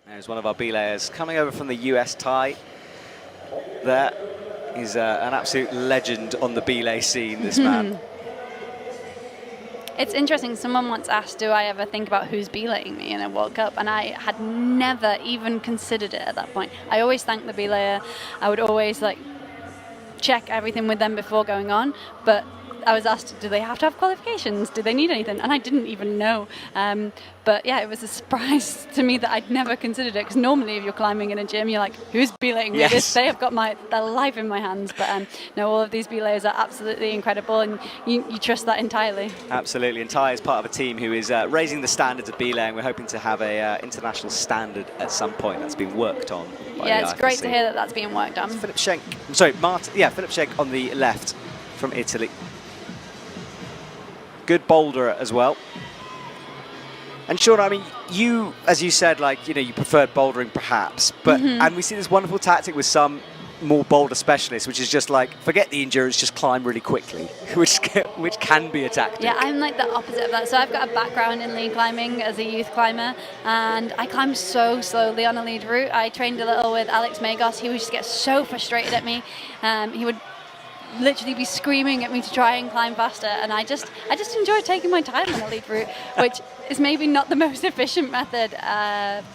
There's one of our belayers coming over from the US tie. There. He's an absolute legend on the belay scene, this man. It's interesting, someone once asked, do I ever think about who's belaying me in a World Cup? And I had never even considered it at that point. I always thank the belayer. I would always check everything with them before going on. But I was asked, do they have to have qualifications? Do they need anything? And I didn't even know. But yeah, it was a surprise to me that I'd never considered it. Because normally if you're climbing in a gym, you're like, who's belaying me this day? I've got their life in my hands. But no, all of these belayers are absolutely incredible. And you trust that entirely. Absolutely. And Ty is part of a team who is raising the standards of belaying. We're hoping to have a international standard at some point that's being worked on by Yeah, the it's IFSC. great to hear that that's being worked on. Philip Schenk. Sorry, Martin. Yeah, Philip Schenk on the left from Italy. Good boulder as well. And Sean, I mean, you, as you said, you preferred bouldering perhaps, but and we see this wonderful tactic with some more boulder specialists, which is just forget the endurance, just climb really quickly, which can be a tactic. Yeah, I'm like the opposite of that. So I've got a background in lead climbing as a youth climber, and I climb so slowly on a lead route. I trained a little with Alex Magos. He would just get so frustrated at me. He would literally be screaming at me to try and climb faster, and I just enjoy taking my time on a lead route, which is maybe not the most efficient method,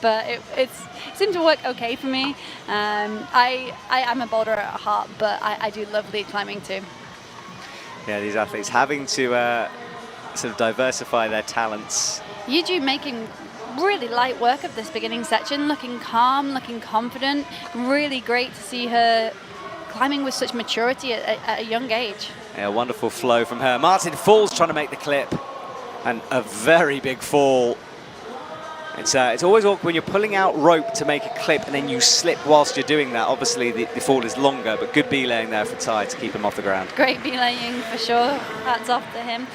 but it seemed to work okay for me. I am a boulderer at heart, but I do love lead climbing too. Yeah, these athletes having to sort of diversify their talents. Yuju making really light work of this beginning section, looking calm, looking confident. Really great to see her climbing with such maturity at a young age. Yeah, wonderful flow from her. Martin falls trying to make the clip, and a very big fall. It's always awkward when you're pulling out rope to make a clip and then you slip whilst you're doing that. Obviously the fall is longer, but good belaying there for Ty to keep him off the ground. Great belaying for sure. Hats off to him.